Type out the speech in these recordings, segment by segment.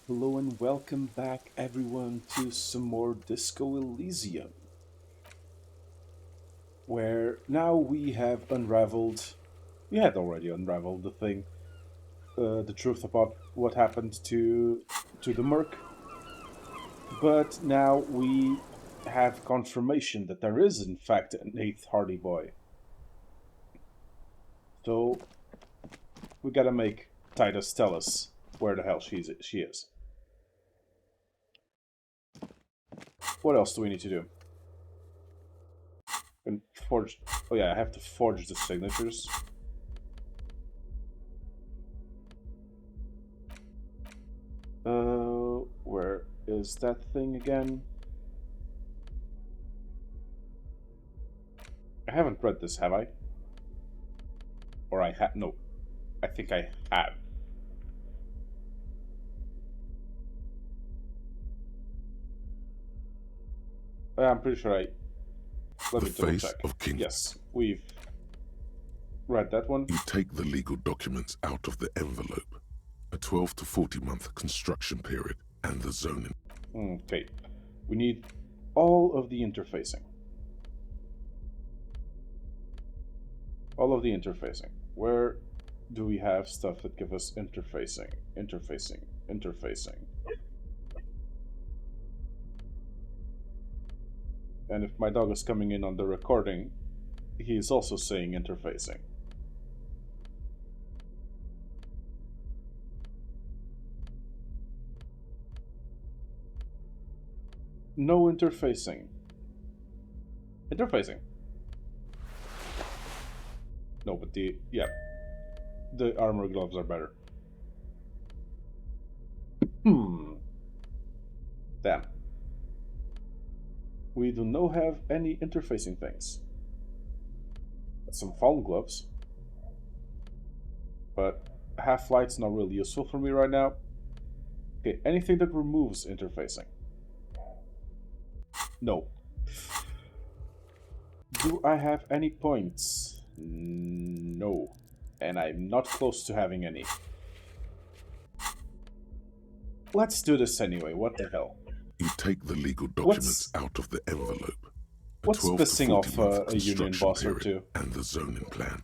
Hello and welcome back, everyone, to some more Disco Elysium, where now we had already unraveled the thing, the truth about what happened to the Merc, but now we have confirmation that there is, in fact, an eighth Hardy Boy. So we gotta make Titus tell us where the hell she is. What else do we need to do? And forge. Oh yeah, I have to forge the signatures. Where is that thing again? I haven't read this, have I? Or I have? No, I think I have. I'm pretty sure I. Let The me double face check. of King. Yes, we've read that one. You take the legal documents out of the envelope. A 12 to 40 month construction period and the zoning. Okay, we need all of the interfacing. All of the interfacing. Where do we have stuff that give us interfacing? Interfacing. And if my dog is coming in on the recording, he is also saying interfacing. No interfacing. Interfacing. No, but the armor gloves are better. Damn. We do not have any interfacing things. Some fallen gloves. But half-light's not really useful for me right now. Okay, anything that removes interfacing. No. Do I have any points? No. And I'm not close to having any. Let's do this anyway, what the hell? You take the legal documents out of the envelope. A What's 12 to pissing 40 off month a union construction boss or period two? and the zoning plan.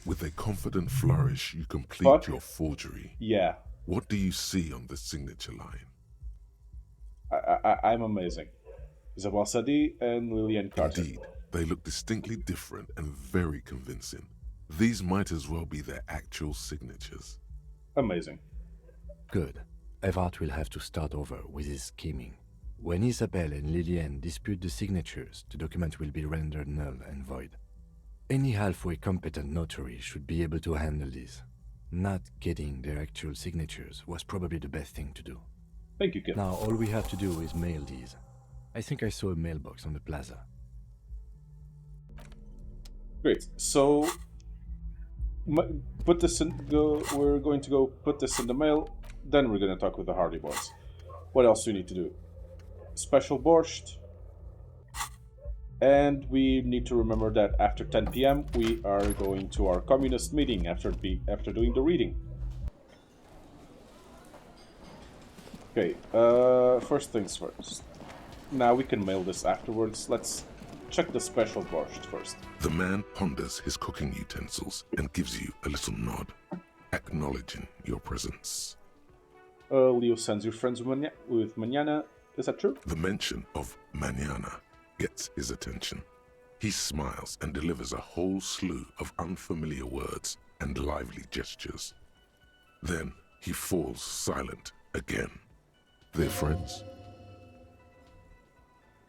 With a confident flourish, you complete Fuck. your forgery. Yeah. What do you see on the signature line? I'm amazing. Isabel Sadi and Lillian Carter. Indeed, they look distinctly different and very convincing. These might as well be their actual signatures. Amazing. Good. Evart will have to start over with his scheming. When Isabel and Lillian dispute the signatures, the document will be rendered null and void. Any halfway competent notary should be able to handle this. Not getting their actual signatures was probably the best thing to do. Thank you, kid. Now all we have to do is mail these. I think I saw a mailbox on the plaza. Great. So, put this in. We're going to go put this in the mail. Then we're going to talk with the Hardy Boys. What else do we need to do? Special borscht. And we need to remember that after 10 p.m. we are going to our communist meeting after doing the reading. Okay. First things first. Now we can mail this afterwards. Let's check the special borscht first. The man ponders his cooking utensils and gives you a little nod, acknowledging your presence. Leo sends you friends with Manana. Is that true? The mention of mañana gets his attention. He smiles and delivers a whole slew of unfamiliar words and lively gestures. Then he falls silent again. They're friends?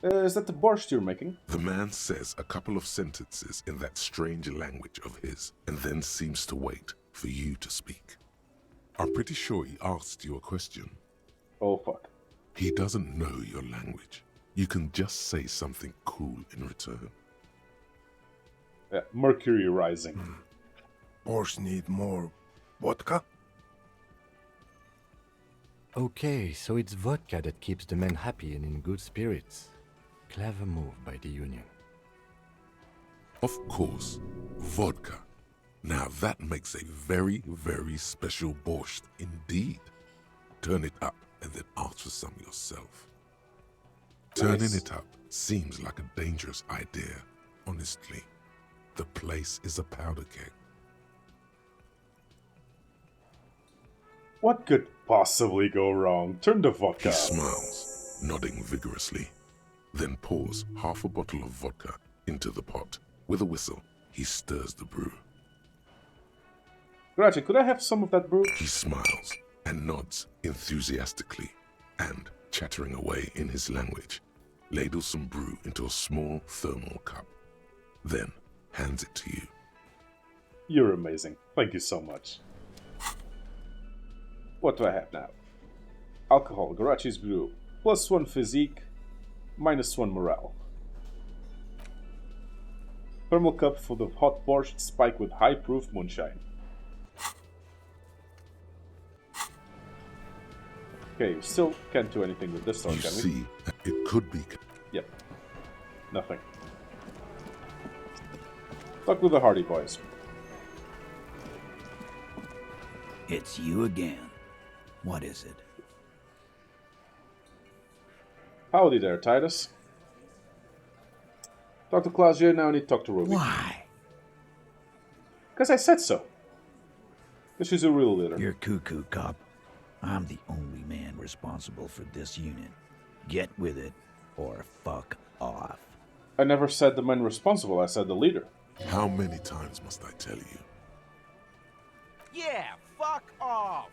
Is that the borscht you're making? The man says a couple of sentences in that strange language of his and then seems to wait for you to speak. I'm pretty sure he asked you a question. Oh, fuck. He doesn't know your language. You can just say something cool in return. Yeah, Mercury rising. Borscht need more vodka? Okay, so it's vodka that keeps the men happy and in good spirits. Clever move by the Union. Of course, vodka. Now that makes a very, very special borscht indeed. Turn it up and then ask for some yourself. Turning Nice. it up seems like a dangerous idea, honestly. The place is a powder keg. What could possibly go wrong? Turn the vodka He up. smiles, nodding vigorously, then pours half a bottle of vodka into the pot. With a whistle, he stirs the brew. Gracie, could I have some of that brew? He smiles and nods enthusiastically, and, chattering away in his language, ladles some brew into a small thermal cup, then hands it to you. You're amazing. Thank you so much. What do I have now? Alcohol, Garachi's brew. +1 physique, -1 morale. Thermal cup full of hot borscht spiked with high-proof moonshine. Okay, still can't do anything with this one, You can we? see that it could be. Yep. Nothing. Stuck with the Hardy Boys. It's you again. What is it? Howdy there, Titus. Talk to Claudia, now I need to talk to Ruby. Why? Because I said so. Because she's a real leader. You're cuckoo, cop. I'm the only man responsible for this unit. Get with it, or fuck off. I never said the man responsible, I said the leader. How many times must I tell you? Yeah, fuck off!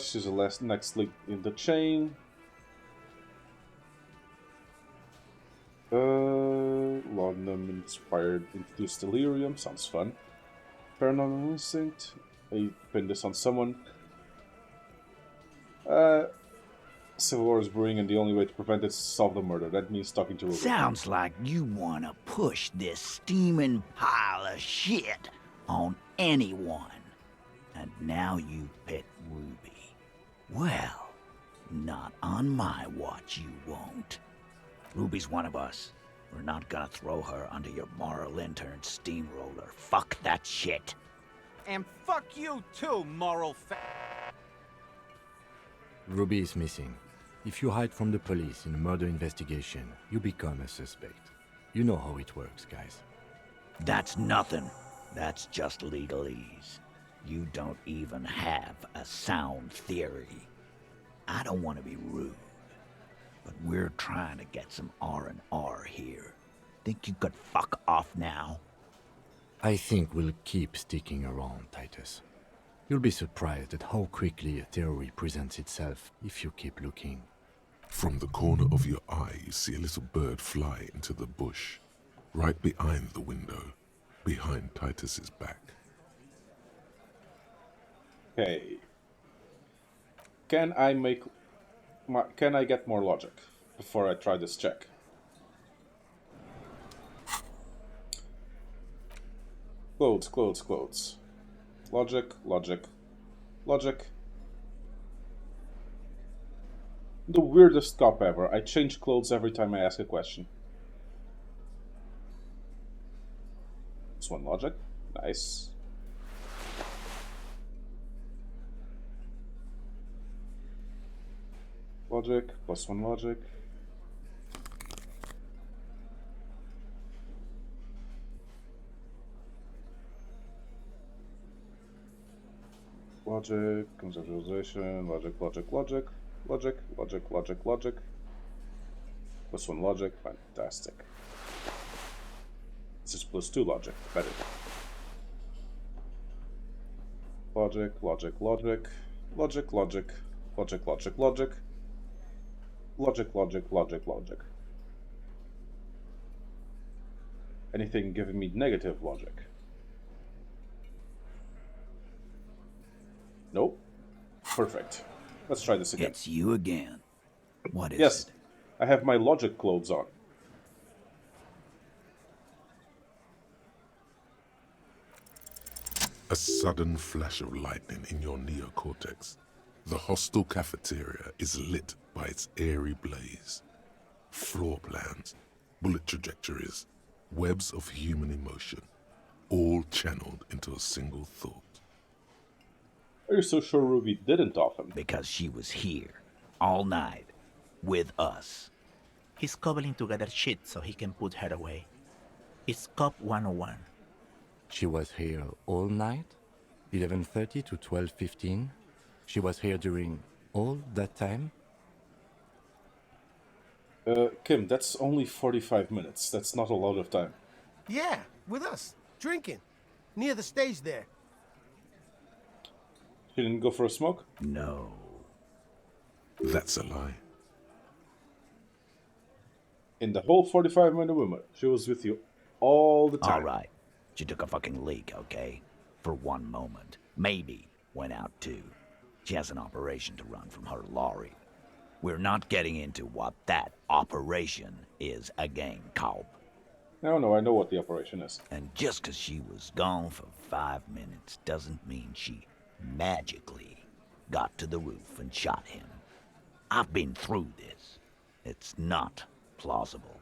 She's the next link in the chain. Laudanum inspired introduced Elysium, sounds fun. Paranormal instinct. I pin this on someone. Civil War is brewing, and the only way to prevent it is to solve the murder. That means talking to Ruby. Sounds like you wanna push this steaming pile of shit on anyone. And now you pick Ruby. Well, not on my watch you won't. Ruby's one of us. We're not gonna throw her under your moral intern steamroller. Fuck that shit. And fuck you too, moral Ruby is missing. If you hide from the police in a murder investigation, you become a suspect. You know how it works, guys. That's nothing. That's just legalese. You don't even have a sound theory. I don't want to be rude, but we're trying to get some R&R here. Think you could fuck off now? I think we'll keep sticking around, Titus. You'll be surprised at how quickly a theory presents itself if you keep looking. From the corner of your eye, you see a little bird fly into the bush, right behind the window, behind Titus's back. Okay. Can I get more logic before I try this check? Clothes. Logic. The weirdest cop ever. I change clothes every time I ask a question. This one logic. Nice. Logic, +1 logic. Logic, conceptualization, logic. +1 logic, fantastic. This is +2 logic, better. Logic. Logic. Anything giving me negative logic? Nope. Perfect. Let's try this again. It's you again. What is Yes, it? I have my logic clothes on. A sudden flash of lightning in your neocortex. The hostel cafeteria is lit by its airy blaze. Floor plans, bullet trajectories, webs of human emotion. all channeled into a single thought. Are you so sure Ruby didn't off him? Because she was here, all night, with us. He's cobbling together shit so he can put her away. It's Cop 101. She was here all night? 11:30 to 12:15? She was here during all that time? Kim, that's only 45 minutes. That's not a lot of time. Yeah, with us, drinking, near the stage there. She didn't go for a smoke? No. That's a lie. In the whole 45-minute window, she was with you all the time. All right. She took a fucking leak, okay? For one moment. Maybe went out too. She has an operation to run from her lorry. We're not getting into what that operation is again, Cop. No, I know what the operation is. And just 'cause she was gone for 5 minutes doesn't mean she magically got to the roof and shot him. I've been through this. It's not plausible.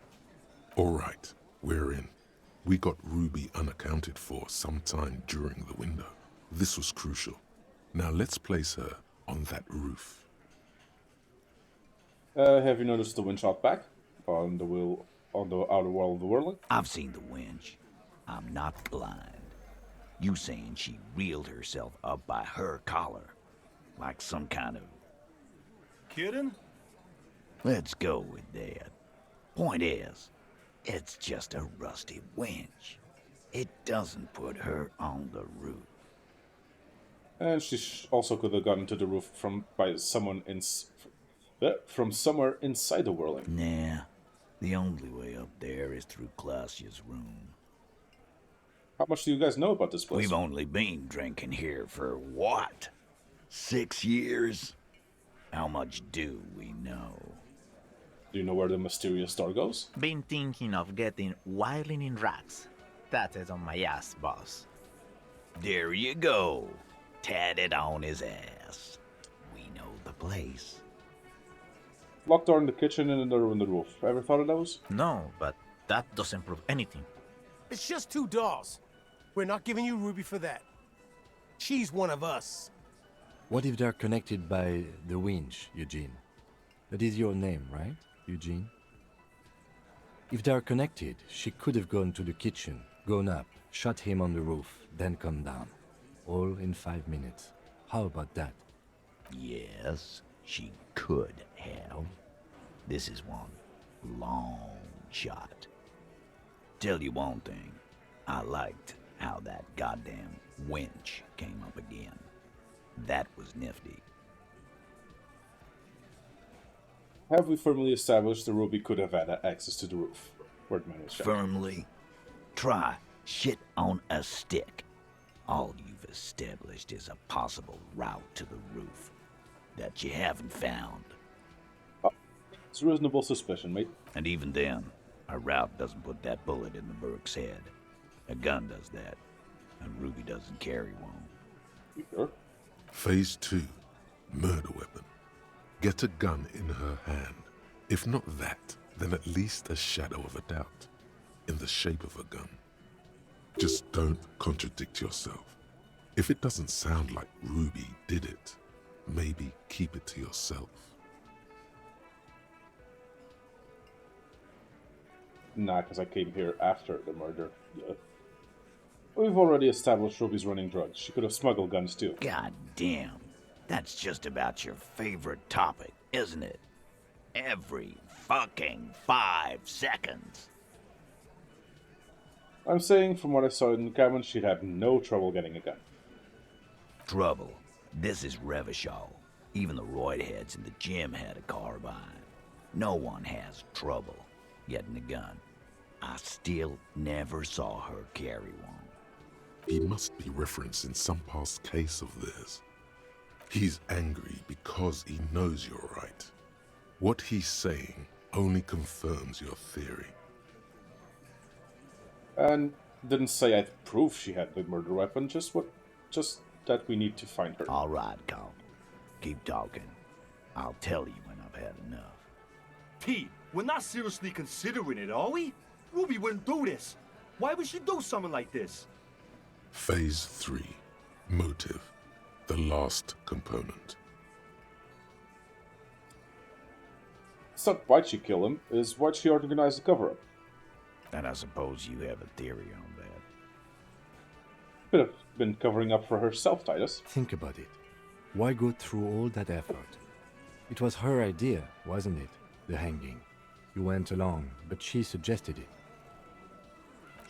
All right, we're in. We got Ruby unaccounted for sometime during the window. This was crucial. Now let's place her on that roof. Have you noticed the wind shot back? On the outer wall of the whirling? I've seen the winch. I'm not blind. You saying she reeled herself up by her collar, like some kind of... Kidding? Let's go with that. Point is, it's just a rusty winch. It doesn't put her on the roof. And she also could have gotten to the roof from somewhere inside the whirling. Nah, the only way up there is through Clausia's room. How much do you guys know about this place? We've only been drinking here for what? 6 years? How much do we know? Do you know where the mysterious door goes? Been thinking of getting wilding in racks. That is on my ass, boss. There you go. Tatted on his ass. We know the place. Locked door in the kitchen and another on the roof. Ever thought of those? No, but that doesn't prove anything. It's just 2 dolls. We're not giving you Ruby for that. She's one of us. What if they're connected by the winch, Eugene? That is your name, right, Eugene? If they're connected, she could have gone to the kitchen, gone up, shot him on the roof, then come down. All in 5 minutes. How about that? Yes, she could have. This is one long shot. Tell you one thing, I liked how that goddamn winch came up again. That was nifty. Have we firmly established that Ruby could have had access to the roof? Wordman was shot. Firmly. Try shit on a stick. All you've established is a possible route to the roof that you haven't found. It's a reasonable suspicion, mate. And even then, a route doesn't put that bullet in the Burke's head. A gun does that, and Ruby doesn't carry one. You sure? Phase 2, murder weapon. Get a gun in her hand. If not that, then at least a shadow of a doubt, in the shape of a gun. Just don't contradict yourself. If it doesn't sound like Ruby did it, maybe keep it to yourself. Nah, because I came here after the murder. Yeah. We've already established Ruby's running drugs. She could have smuggled guns too. God damn. That's just about your favorite topic, isn't it? Every fucking 5 seconds. I'm saying, from what I saw in the cabin, she'd have no trouble getting a gun. Trouble. This is Revachol. Even the roid heads in the gym had a carbine. No one has trouble getting a gun. I still never saw her carry one. He must be referencing some past case of theirs. He's angry because he knows you're right. What he's saying only confirms your theory. And didn't say I'd prove she had the murder weapon, just that we need to find her. All right, Colin. Keep talking. I'll tell you when I've had enough. Pete, we're not seriously considering it, are we? Ruby wouldn't do this. Why would she do something like this? Phase 3. Motive. The last component. It's not why'd she kill him, it's why'd she organize the cover-up. And I suppose you have a theory on that. Could have been covering up for herself, Titus. Think about it. Why go through all that effort? It was her idea, wasn't it? The hanging. You went along, but she suggested it.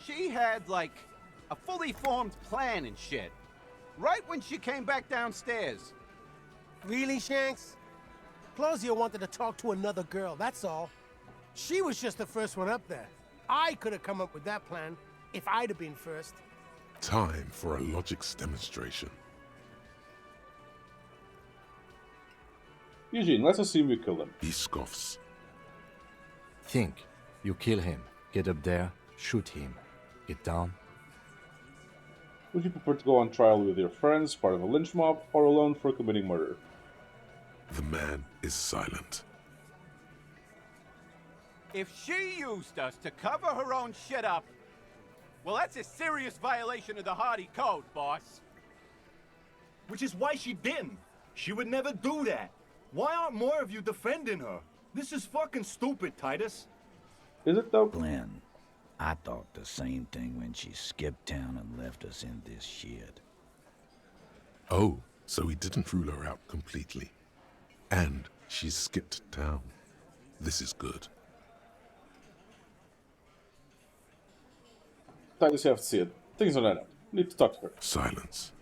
She had, like, a fully formed plan and shit. Right when she came back downstairs. Really, Shanks? Claudia wanted to talk to another girl, that's all. She was just the first one up there. I could have come up with that plan if I'd have been first. Time for a logics demonstration. Eugene, let's assume you kill him. He scoffs. Think. You kill him. Get up there. Shoot him. Get down. Would you prefer to go on trial with your friends, part of a lynch mob, or alone for committing murder? The man is silent. If she used us to cover her own shit up, well, that's a serious violation of the Hardy Code, boss. Which is why she didn't. She would never do that. Why aren't more of you defending her? This is fucking stupid, Titus. Is it though? Glenn, I thought the same thing when she skipped town and left us in this shit. Oh, so he didn't rule her out completely. And she skipped town. This is good. Titus, you have to see it. Things are not up. Need to talk to her. Silence.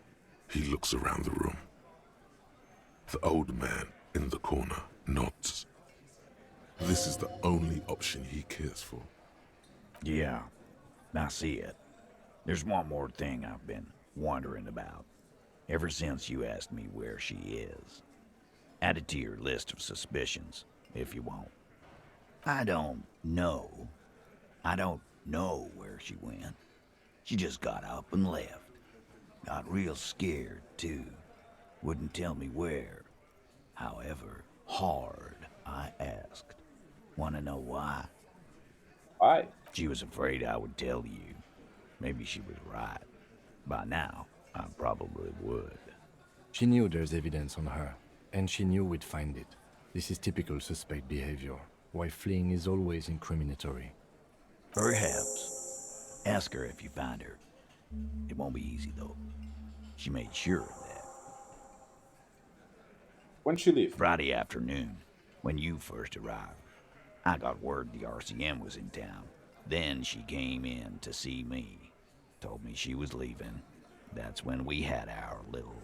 He looks around the room. The old man in the corner nods. This is the only option he cares for. Yeah, I see it. There's one more thing I've been wondering about. Ever since you asked me where she is. Add it to your list of suspicions, if you want. I don't know where she went. She just got up and left. Got real scared, too. Wouldn't tell me where. However hard I asked. Want to know why? Why? She was afraid I would tell you. Maybe she was right. By now, I probably would. She knew there's evidence on her, and she knew we'd find it. This is typical suspect behavior, why fleeing is always incriminatory. Perhaps. Ask her if you find her. It won't be easy, though. She made sure of that. When'd she leave? Friday afternoon, when you first arrived. I got word the RCM was in town. Then she came in to see me. Told me she was leaving. That's when we had our little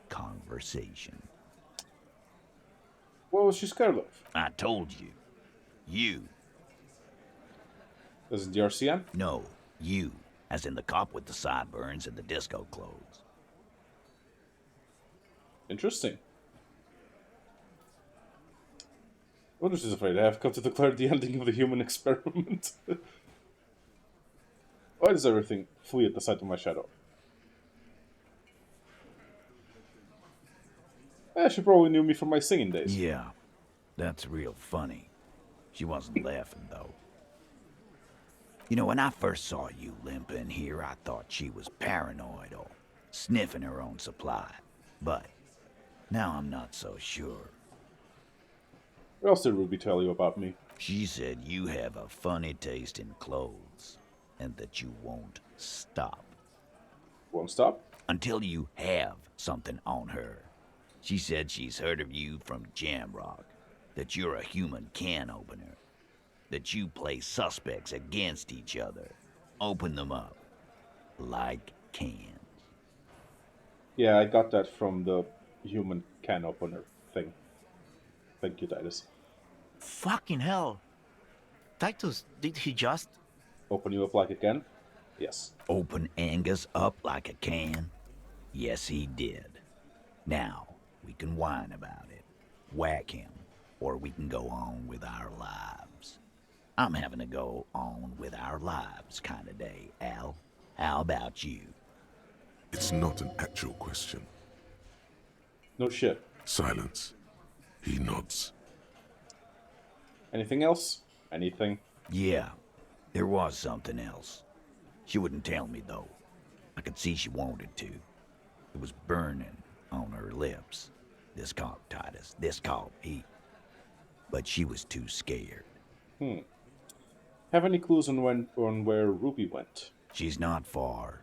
conversation. What was she scared of? I told you. You. Is it the RCM? No, you. As in the cop with the sideburns and the disco clothes. Interesting. What was she afraid? I have come to declare the ending of the human experiment. Why does everything flee at the sight of my shadow? She probably knew me from my singing days. Yeah, that's real funny. She wasn't laughing, though. You know, when I first saw you limping here, I thought she was paranoid or sniffing her own supply. But now I'm not so sure. What else did Ruby tell you about me? She said you have a funny taste in clothes, and that you won't stop. Won't stop? Until you have something on her. She said she's heard of you from Jamrock, that you're a human can opener, that you play suspects against each other, open them up, like cans. Yeah, I got that from the human can opener thing. Thank you, Titus. Fucking hell. Titus, did he just... Open you up like a can? Yes. Open Angus up like a can? Yes, he did. Now, we can whine about it, whack him, or we can go on with our lives. I'm having a go on with our lives kind of day, Al. How about you? It's not an actual question. No shit. Silence. He nods. Anything else? Anything? Yeah, there was something else. She wouldn't tell me, though. I could see she wanted to. It was burning on her lips. This called Titus. This called Pete. But she was too scared. Have any clues on where Ruby went? She's not far.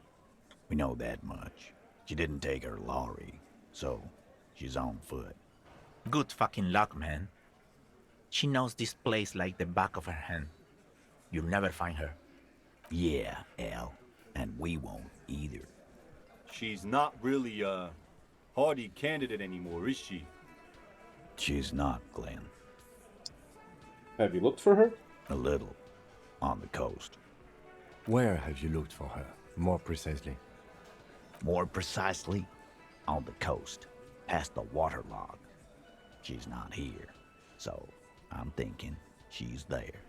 We know that much. She didn't take her lorry, so she's on foot. Good fucking luck, man. She knows this place like the back of her hand. You'll never find her. Yeah, Al. And we won't either. She's not really a hardy candidate anymore, is she? She's not, Glenn. Have you looked for her? A little. On the coast. Where have you looked for her, more precisely? More precisely, on the coast, past the waterlog. She's not here, so I'm thinking she's there.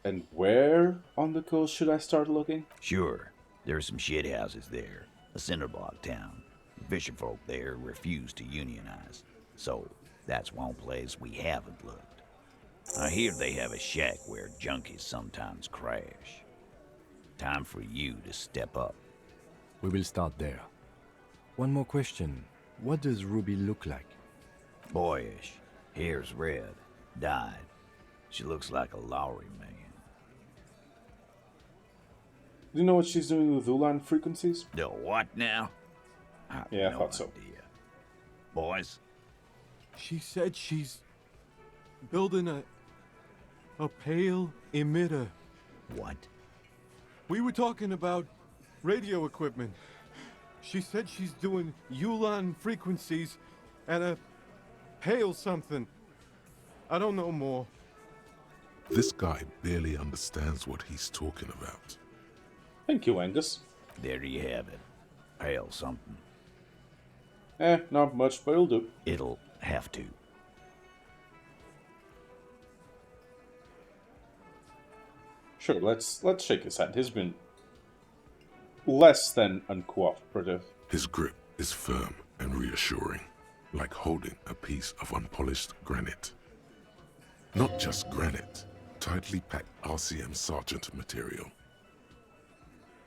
And where on the coast should I start looking? Sure, there's some shithouses there. A cinder block town. The fisherfolk there refuse to unionize, so that's one place we haven't looked. I hear they have a shack where junkies sometimes crash. Time for you to step up. We will start there. One more question. What does Ruby look like? Boyish. Hair's red. Dyed. She looks like a lorry man. Do you know what she's doing with Ulan frequencies? The what now? I Yeah, I thought so. Idea. Boys? She said she's building a pale emitter. What? We were talking about radio equipment. She said she's doing Ulan frequencies and a pale something. I don't know more. This guy barely understands what he's talking about. Thank you, Angus. There you have it. Pale something. Not much, but it'll do. It'll have to. Sure, let's shake his hand. He's been less than uncooperative. His grip is firm and reassuring, like holding a piece of unpolished granite. Not just granite, tightly packed RCM Sergeant material.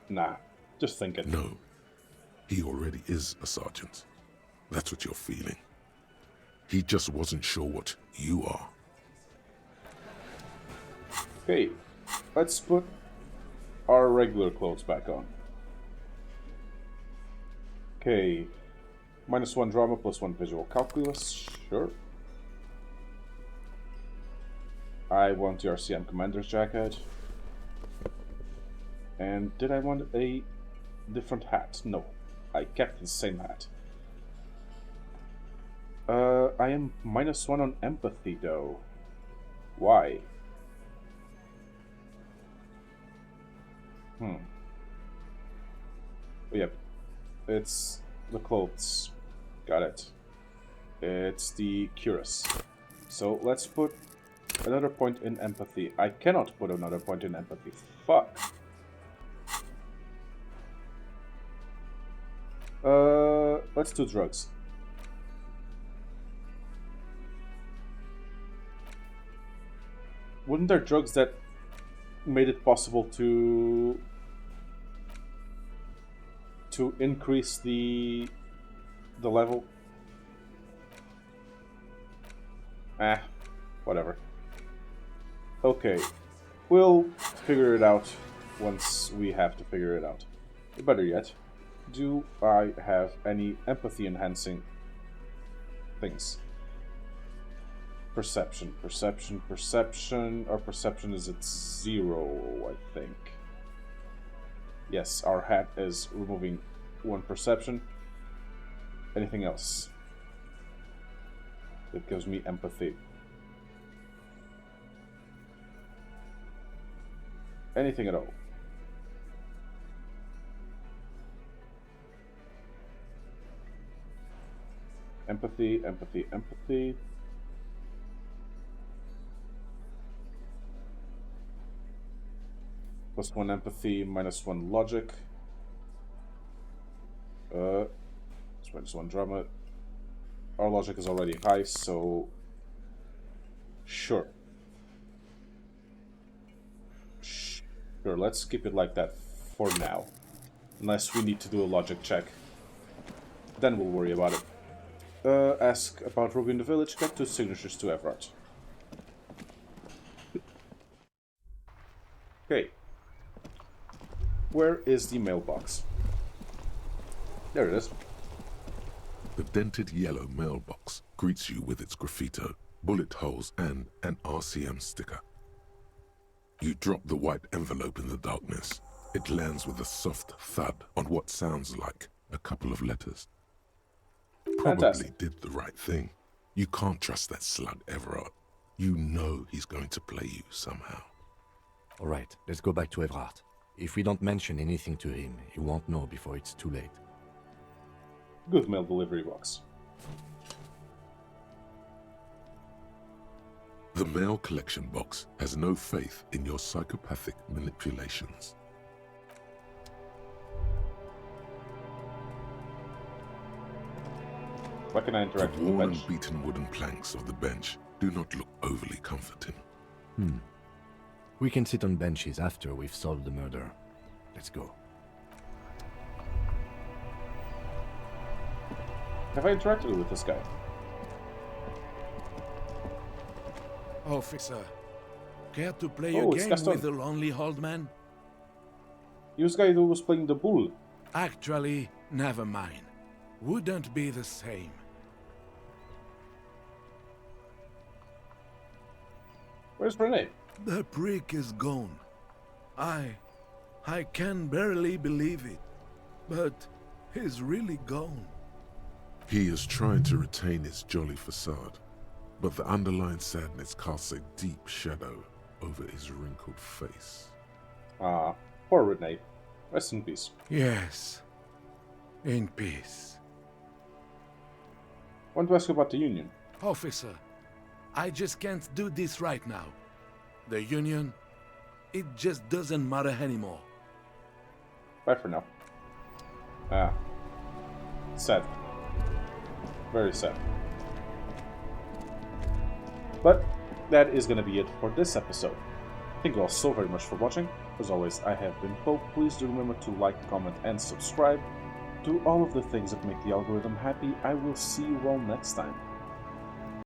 Nah, just thinking. No, he already is a sergeant. That's what you're feeling. He just wasn't sure what you are. Okay, let's put our regular clothes back on. Okay, -1 drama, +1 visual calculus, sure. I want the RCM commander's jacket. And did I want a different hat? No, I kept the same hat. I am -1 on empathy though. Why? Yep, it's the clothes. Got it. It's the cuirass. So let's put another point in empathy. I cannot put another point in empathy. Fuck. Let's do drugs. Wasn't there drugs that made it possible to increase the level? Whatever. Okay, we'll figure it out once we have to figure it out. Better yet, do I have any empathy enhancing things? Perception. Our perception is at 0, I think. Yes, our hat is removing 1 perception. Anything else? It gives me empathy. Anything at all. Empathy. +1 empathy, -1 logic. It's -1 drama. Our logic is already high, so sure. Sure, let's keep it like that for now. Unless we need to do a logic check. Then we'll worry about it. Ask about Ruby in the village, get 2 signatures to Everard. Okay. Where is the mailbox? There it is. The dented yellow mailbox greets you with its graffito, bullet holes, and an RCM sticker. You drop the white envelope in the darkness. It lands with a soft thud on what sounds like a couple of letters. Probably Fantastic. did the right thing. You can't trust that slug, Everard. You know he's going to play you somehow. Alright, let's go back to Everard. If we don't mention anything to him, he won't know before it's too late. Good mail delivery box. The mail collection box has no faith in your psychopathic manipulations. Why can I The interact with the worn bench? and beaten wooden planks of the bench do not look overly comforting. We can sit on benches after we've solved the murder. Let's go. Have I interacted with this guy? Officer, care to play Oh, a it's game Gaston. with the lonely old man? He was the guy who was playing the bull. Actually, never mind. Wouldn't be the same. Where's Renee? The prick is gone. I can barely believe it. But he's really gone. He is trying to retain his jolly facade, but the underlying sadness casts a deep shadow over his wrinkled face. Ah, poor Renee. Rest in peace. Yes. In peace. Want to ask about the Union? Officer, I just can't do this right now. The Union, it just doesn't matter anymore. Bye for now. Ah. Sad. Very sad. But that is going to be it for this episode. Thank you all so very much for watching. As always, I have been Pope. Please do remember to like, comment, and subscribe. Do all of the things that make the algorithm happy. I will see you all next time.